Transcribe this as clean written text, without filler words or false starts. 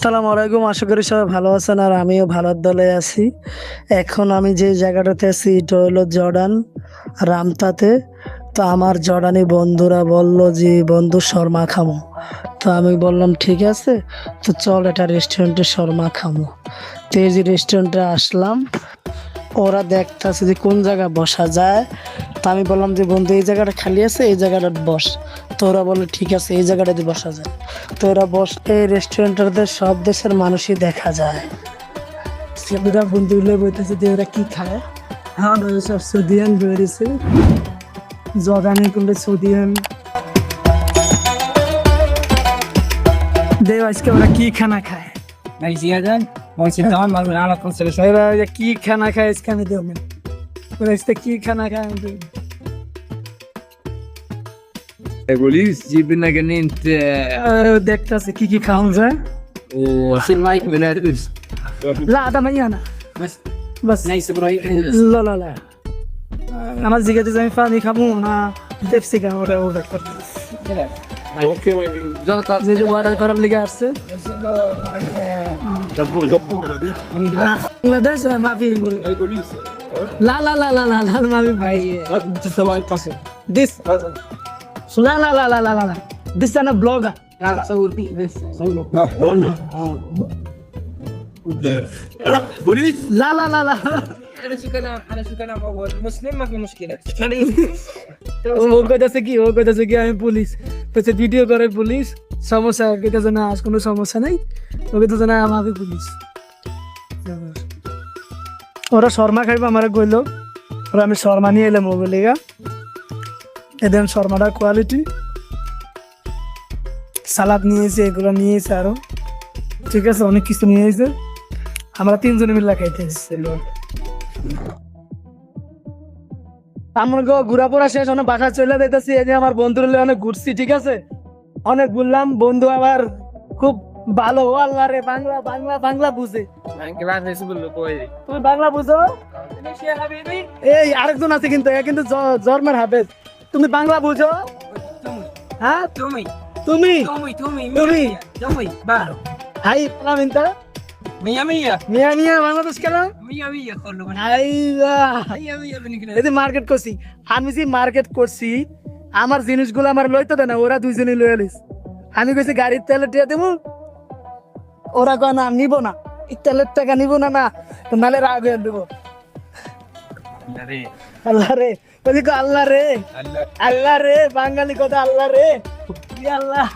আসসালামু আলাইকুম, আশা করি সবাই ভালো আছেন আর আমিও ভালোর দলে আছি। এখন আমি যে জায়গাটাতে আছি এটা হলো জর্ডান রামতাতে। তো আমার জর্ডানি বন্ধুরা বলল যে বন্ধু শর্মা খামো। তো আমি বললাম ঠিক আছে, তো চল এটা রেস্টুরেন্টে শর্মা খামো। তো এই যে রেস্টুরেন্টে আসলাম, ওরা দেখতেছে যে কোন জায়গায় বসা যায়। তো আমি বললাম যে বন্ধু এই জায়গাটা খালি আছে, এই জায়গাটা বস। তো ওরা বলে ঠিক আছে, এই জায়গাটাতে বসা যায়। তো ওরা বসলে রেস্টুরেন্টের সব দেশের মানুষই দেখা যায়। সেগুলা বন্ধুগুলো বলতেছে যে ওরা কি খায়। হ্যাঁ, ওরা সব সৌদিয়ান বেরিয়েছে, জর্দানি করলে সৌদিয়ান। দেব আজকে ওরা কি খানা খায়, Này chia chứ, mọi chuyện đó mà ra là con sẽ ওরা কি খানা খায় আজকে আমি দেব। ওরা আজকে কি খানা খায় আমি দেব। بوليس جيب لنا جنينة দেখতেছে কি কি খাওয়া যায়। وفي المايك بنادرس لا ده مليانة بس بس نايس ابراهيم لا لا لا انا زيادة زي فاني كمونا نفسي كهورا ولا اوكي زي جوارا الفرم اللي قارسه بنغلاديش ما في لا لا لا لا لا لا ما في هاي تسوي القصر ديس لا لا لا لا لا لا ديس انا بلوجر لا صور بي بس صور بوليس لا لا لا لا انا شو كلام اول مسلم ما في مشكله ও কইতাছে কি, ও কইতাছে কি আমি পুলিশ, তো ভিডিও করে পুলিশ, সমস্যা কইতাছে না আজ কোনো সমস্যা নাই। ও কইতাছে না আমি পুলিশ। ওরা শর্মা খাইবা আমারে কইলো, ওরা আমি শর্মা নিয়ে এলাম ওগুলিগা। এদের শর্মাটার কোয়ালিটি, সালাদ নিয়েছে, এগুলো নিয়েছে আরো, ঠিক আছে অনেক কিছু নিয়েছে। আমরা তিনজনে মিলে খাইতে এসেছি। আমার ঘোরা পড়া শেষ, অনেক বাসা চলে যাইতেছি। এই যে আমার বন্ধুর অনেক ঘুরছি, ঠিক আছে অনেক ঘুরলাম। বন্ধু আবার খুব ভালো, ও আল্লাহ রে, বাংলা বাংলা বাংলা বুঝে। তুমি বাংলা বুঝো? এই আরেকজন আছে কিন্তু, এ কিন্তু জর্মের হাফেজ। তুমি বাংলা বুঝো? হ্যাঁ تومي তুমি تومي تومي تومي. تومي بارو হাই পালাম ইন্তা مية مية মিয়া মিয়া বাংলাদেশ কেন? مية مية كله من হাই مية مية بنقول এই যে মার্কেট করছি, আমি যে মার্কেট করছি, আমার জিনিসগুলো আমার লইতে দেয় না, ওরা দুইজনই লয়ে আলিস। আমি কইছি গাড়ির তেলে টিয়া দেবো, ওরা কয় না নিব না, এই তেলের টাকা নিব না, না তো নালে রাগ হয়ে দেবো। আল্লাহ রে, বলি আল্লাহ রে, আল্লাহ রে, বাঙালি কথা আল্লাহ রে, কি আল্লাহ।